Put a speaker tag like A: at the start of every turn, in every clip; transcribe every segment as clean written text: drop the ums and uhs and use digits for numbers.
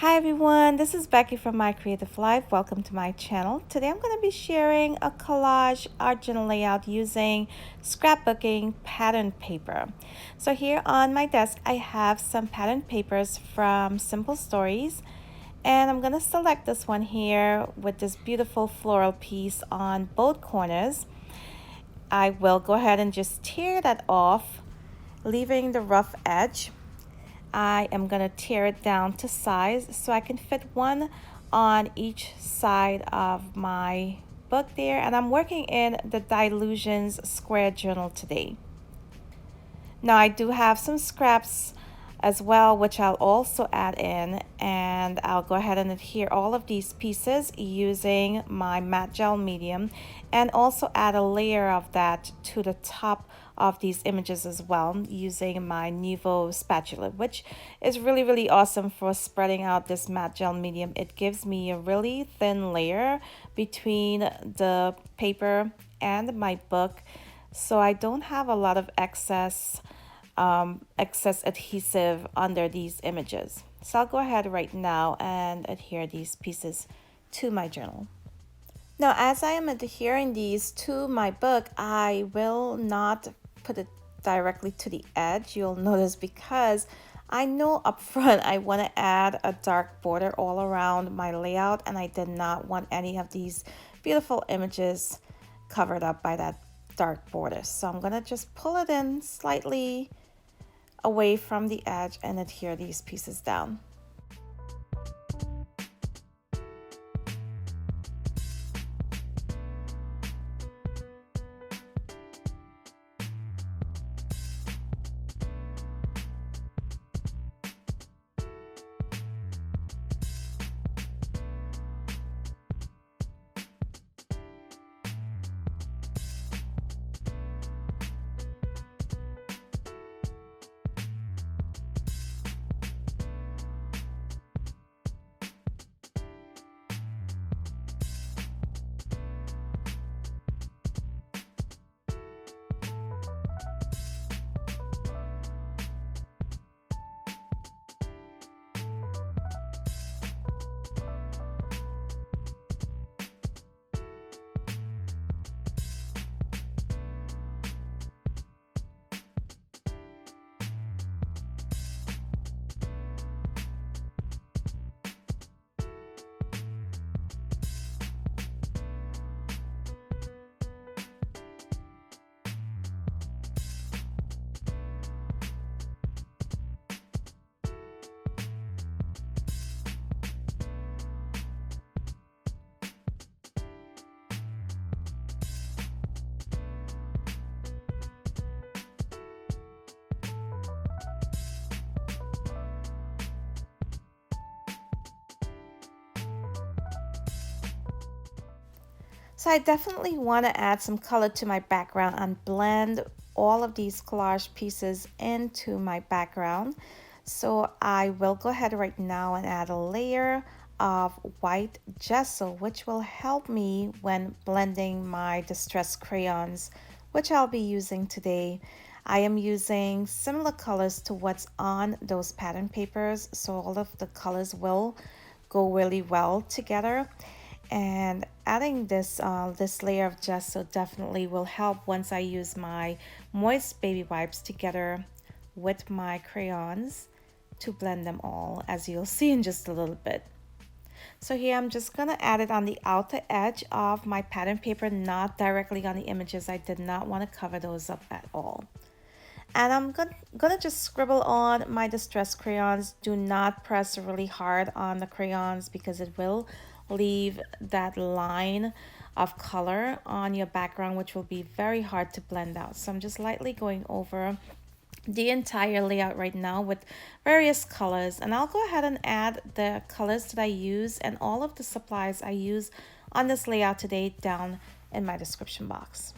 A: Hi everyone, this is Becky from My Creative Life. Welcome to my channel. Today I'm going to be sharing a collage art journal layout using scrapbooking pattern paper. So here on my desk I have some pattern papers from Simple Stories, and I'm going to select this one here with this beautiful floral piece on both corners. I will go ahead and just tear that off, leaving the rough edge. I am going to tear it down to size so I can fit one on each side of my book there. And I'm working in the Dylusions square journal today. Now I do have some scraps as well, which I'll also add in, and I'll go ahead and adhere all of these pieces using my matte gel medium, and also add a layer of that to the top of these images as well using my Nuvo spatula, which is really awesome for spreading out this matte gel medium. It gives me a really thin layer between the paper and my book, so I don't have a lot of excess adhesive under these images. So I'll go ahead right now and adhere these pieces to my journal. Now, as I am adhering these to my book, I will not put it directly to the edge. You'll notice because I know up front I want to add a dark border all around my layout, and I did not want any of these beautiful images covered up by that dark border. So I'm going to just pull it in slightly away from the edge and adhere these pieces down. So I definitely want to add some color to my background and blend all of these collage pieces into my background. So I will go ahead right now and add a layer of white gesso, which will help me when blending my distressed crayons, which I'll be using today. I am using similar colors to what's on those pattern papers, so all of the colors will go really well together. And adding this layer of gesso definitely will help once I use my moist baby wipes together with my crayons to blend them all, as you'll see in just a little bit. So here I'm just gonna add it on the outer edge of my pattern paper, not directly on the images. I did not want to cover those up at all. And I'm gonna just scribble on my distress crayons. Do not press really hard on the crayons because it will leave that line of color on your background, which will be very hard to blend out. So I'm just lightly going over the entire layout right now with various colors, and I'll go ahead and add the colors that I use and all of the supplies I use on this layout today down in my description box.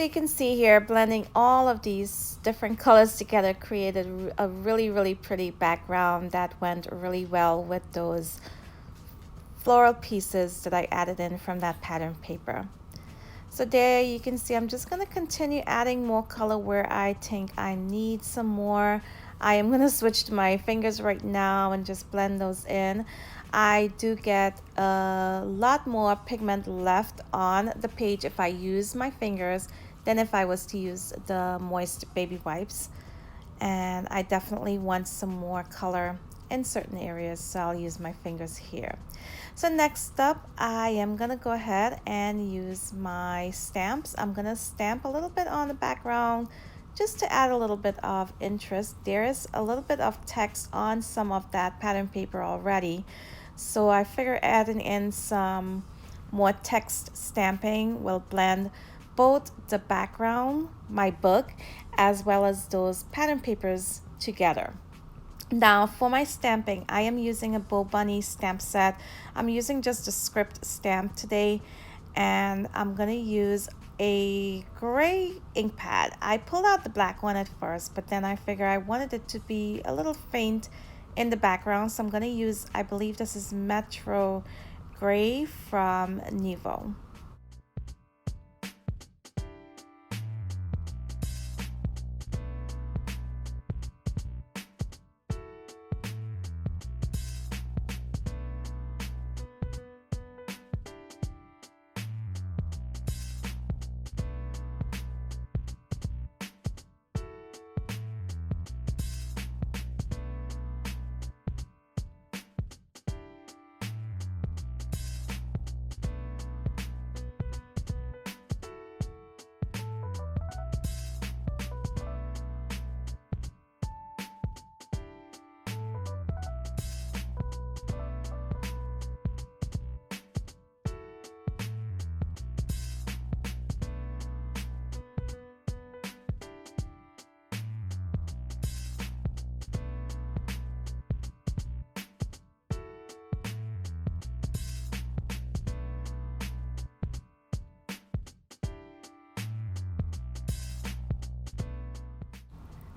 A: So you can see here, blending all of these different colors together created a really pretty background that went really well with those floral pieces that I added in from that pattern paper. So there you can see I'm just going to continue adding more color where I think I need some more. I am going to switch to my fingers right now and just blend those in. I do get a lot more pigment left on the page if I use my fingers than if I was to use the moist baby wipes. And I definitely want some more color in certain areas, so I'll use my fingers here. So next up, I am gonna go ahead and use my stamps. I'm gonna stamp a little bit on the background just to add a little bit of interest. There is a little bit of text on some of that pattern paper already, so I figure adding in some more text stamping will blend both the background, my book, as well as those pattern papers together. Now for my stamping, I am using a Bo Bunny stamp set. I'm using just a script stamp today, and I'm gonna use a gray ink pad. I pulled out the black one at first, but then I figured I wanted it to be a little faint in the background, so I'm gonna use, I believe this is Metro Gray from Nevo.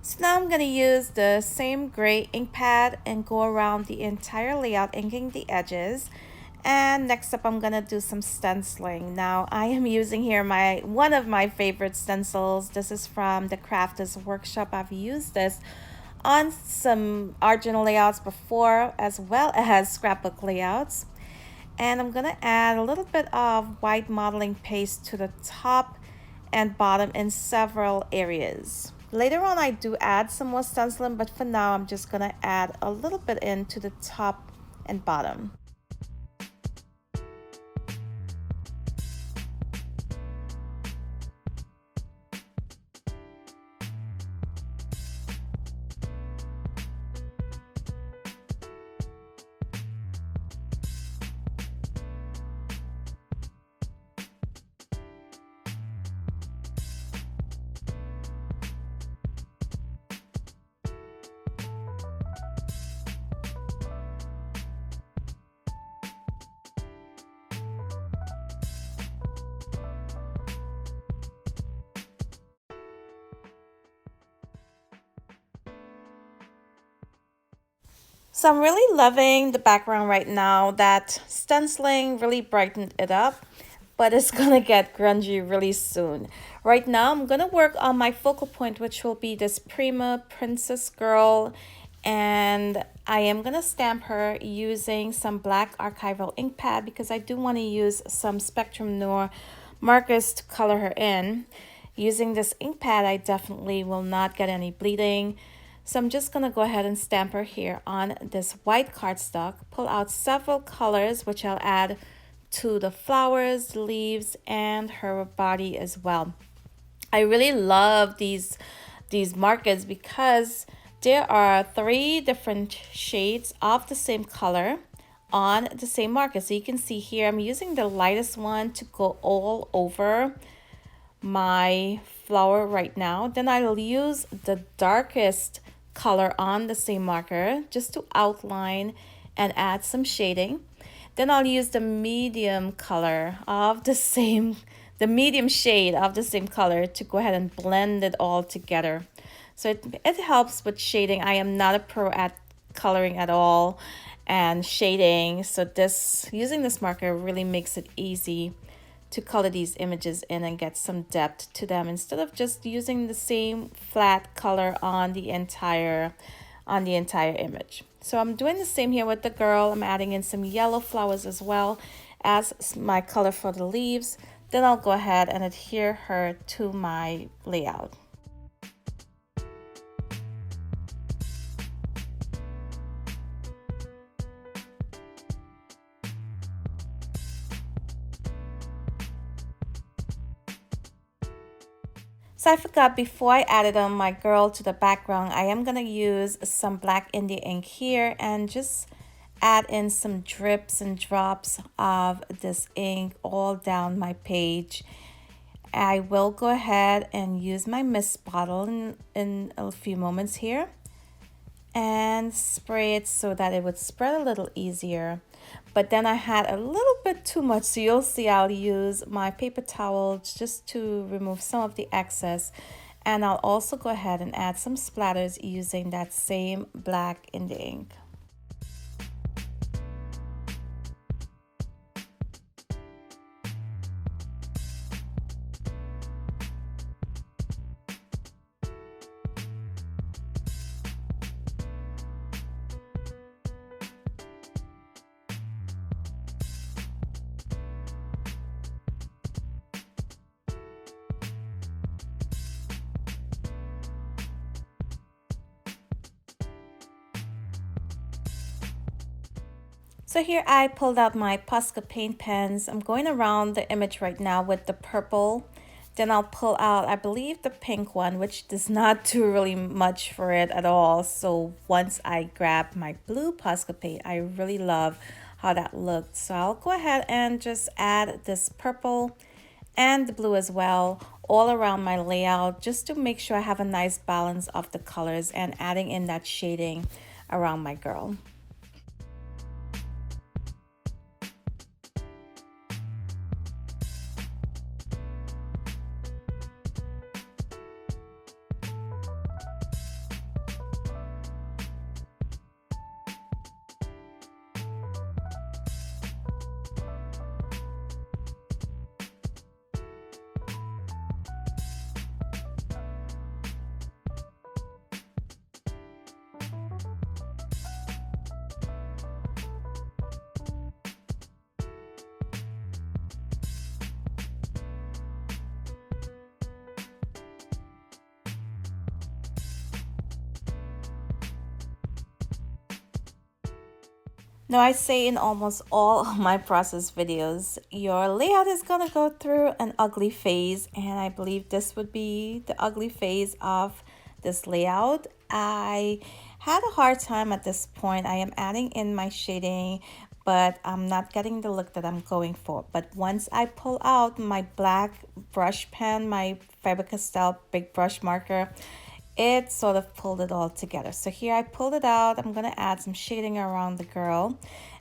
A: So now I'm going to use the same gray ink pad and go around the entire layout, inking the edges. And next up, I'm going to do some stenciling. Now I am using here one of my favorite stencils. This is from the Crafters Workshop. I've used this on some art journal layouts before, as well as scrapbook layouts. And I'm going to add a little bit of white modeling paste to the top and bottom in several areas. Later on, I do add some more stenciling, but for now, I'm just gonna add a little bit into the top and bottom. So I'm really loving the background right now. That stenciling really brightened it up, but it's gonna get grungy really soon. Right now, I'm gonna work on my focal point, which will be this Prima Princess Girl, and I am gonna stamp her using some black archival ink pad because I do want to use some Spectrum Noir markers to color her in. Using this ink pad, I definitely will not get any bleeding. So I'm just going to go ahead and stamp her here on this white cardstock, pull out several colors, which I'll add to the flowers, the leaves, and her body as well. I really love these markers because there are 3 different shades of the same color on the same marker. So you can see here, I'm using the lightest one to go all over my flower right now. Then I'll use the darkest color on the same marker just to outline and add some shading. Then I'll use the medium color of the same the medium shade of the same color to go ahead and blend it all together. So it helps with shading. I am not a pro at coloring at all and shading. So this using this marker really makes it easy to color these images in and get some depth to them instead of just using the same flat color on the entire image. So I'm doing the same here with the girl. I'm adding in some yellow flowers as well as my color for the leaves. Then I'll go ahead and adhere her to my layout. So I forgot, before I added on my girl to the background, I am going to use some black India ink here and just add in some drips and drops of this ink all down my page. I will go ahead and use my mist bottle in a few moments here and spray it so that it would spread a little easier. But then I had a little bit too much, so you'll see I'll use my paper towel just to remove some of the excess. And I'll also go ahead and add some splatters using that same black in the ink. So here I pulled out my Posca paint pens. I'm going around the image right now with the purple. Then I'll pull out, I believe, the pink one, which does not do really much for it at all. So once I grab my blue Posca paint, I really love how that looked. So I'll go ahead and just add this purple and the blue as well all around my layout, just to make sure I have a nice balance of the colors and adding in that shading around my girl. Now, I say in almost all of my process videos, your layout is gonna go through an ugly phase, and I believe this would be the ugly phase of this layout. I had a hard time at this point. I am adding in my shading, but I'm not getting the look that I'm going for. But once I pull out my black brush pen, my Faber-Castell big brush marker, it sort of pulled it all together. So here I pulled it out. I'm going to add some shading around the girl.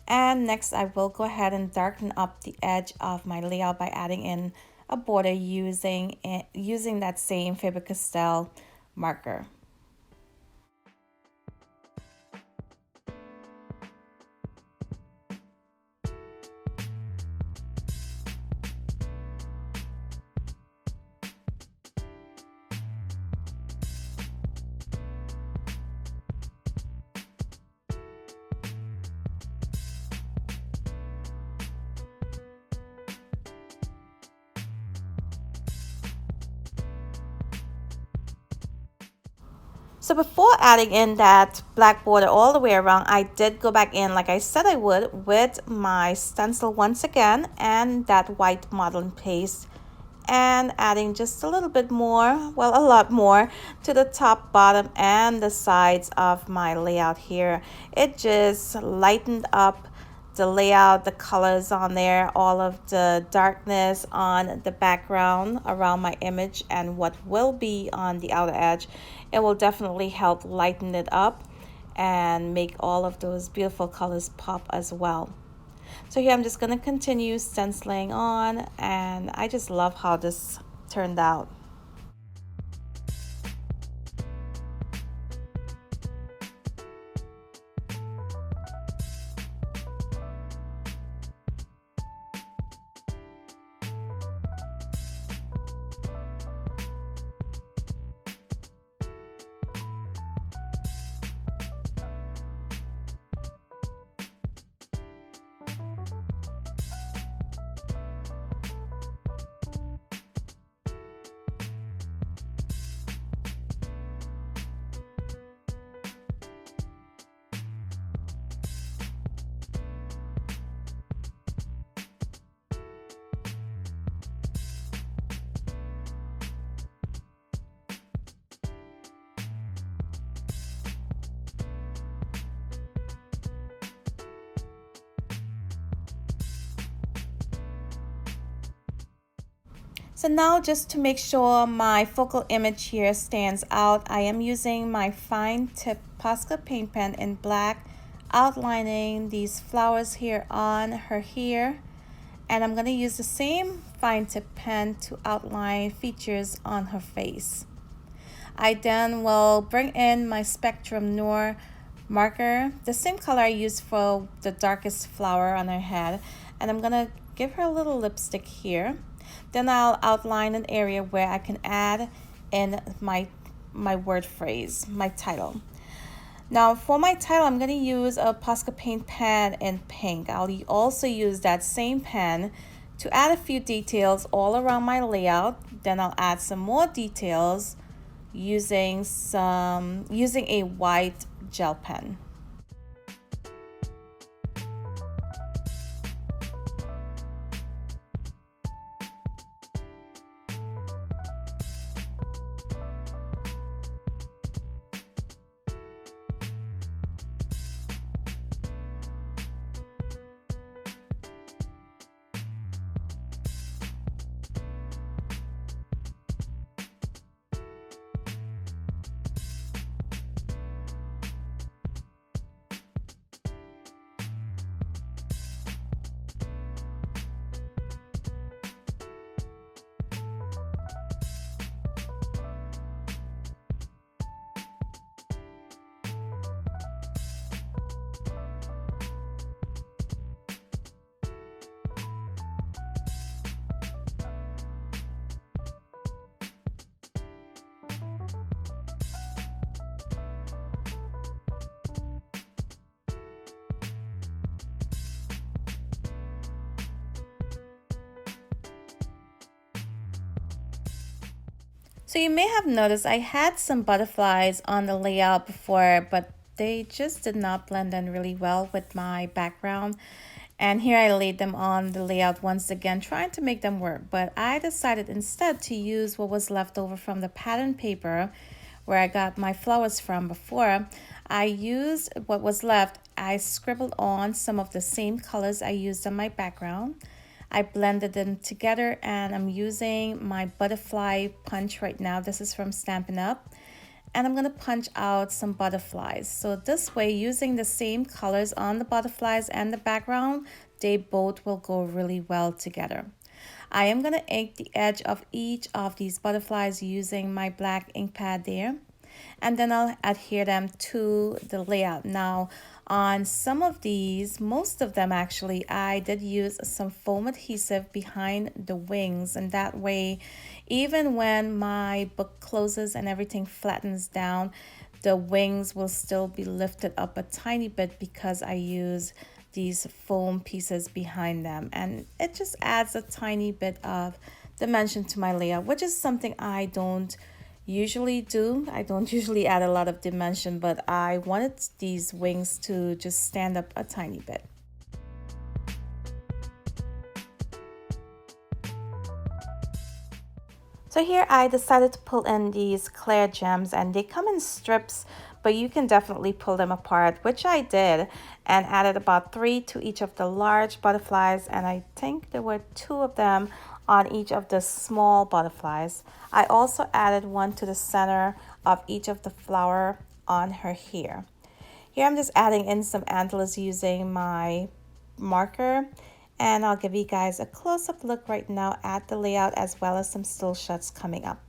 A: And next I will go ahead and darken up the edge of my layout by adding in a border using that same Faber-Castell marker. So before adding in that black border all the way around, I did go back in, like I said I would, with my stencil once again and that white modeling paste, and adding just a little bit more, well, a lot more, to the top, bottom, and the sides of my layout here. It just lightened up the layout, the colors on there, all of the darkness on the background around my image and what will be on the outer edge. It will definitely help lighten it up and make all of those beautiful colors pop as well. So here I'm just going to continue stenciling on, and I just love how this turned out. So now, just to make sure my focal image here stands out, I am using my fine tip Posca paint pen in black, outlining these flowers here on her hair. And I'm going to use the same fine tip pen to outline features on her face. I then will bring in my Spectrum Noir marker, the same color I used for the darkest flower on her head, and I'm gonna give her a little lipstick here. Then I'll outline an area where I can add in my word phrase, my title. Now for my title, I'm going to use a Posca paint pen in pink. I'll also use that same pen to add a few details all around my layout. Then I'll add some more details using a white gel pen. So you may have noticed I had some butterflies on the layout before, but they just did not blend in really well with my background. And here I laid them on the layout once again, trying to make them work. But I decided instead to use what was left over from the pattern paper where I got my flowers from before. I used what was left. I scribbled on some of the same colors I used on my background. I blended them together, and I'm using my butterfly punch right now. This is from Stampin' Up. And I'm going to punch out some butterflies. So this way, using the same colors on the butterflies and the background, they both will go really well together. I am going to ink the edge of each of these butterflies using my black ink pad there. And then I'll adhere them to the layout. Now, on some of these, most of them actually, I did use some foam adhesive behind the wings, and that way, even when my book closes and everything flattens down, the wings will still be lifted up a tiny bit because I use these foam pieces behind them, and it just adds a tiny bit of dimension to my layout, which is something I don't usually do. I don't usually add a lot of dimension, but I wanted these wings to just stand up a tiny bit. So here I decided to pull in these clear gems, and they come in strips, but you can definitely pull them apart, which I did, and added about 3 to each of the large butterflies, and I think there were 2 of them on each of the small butterflies. I also added 1 to the center of each of the flower on her hair. Here I'm just adding in some antlers using my marker, and I'll give you guys a close-up look right now at the layout as well as some still shots coming up.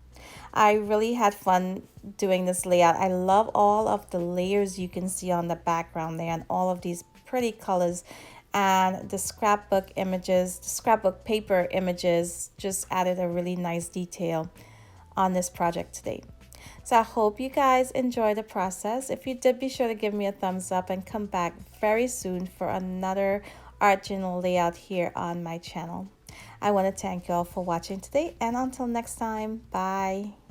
A: I really had fun doing this layout. I love all of the layers you can see on the background there and all of these pretty colors, and the scrapbook images, the scrapbook paper images just added a really nice detail on this project today. So I hope you guys enjoy the process. If you did, be sure to give me a thumbs up and come back very soon for another art journal layout here on my channel. I want to thank you all for watching today, and until next time, bye.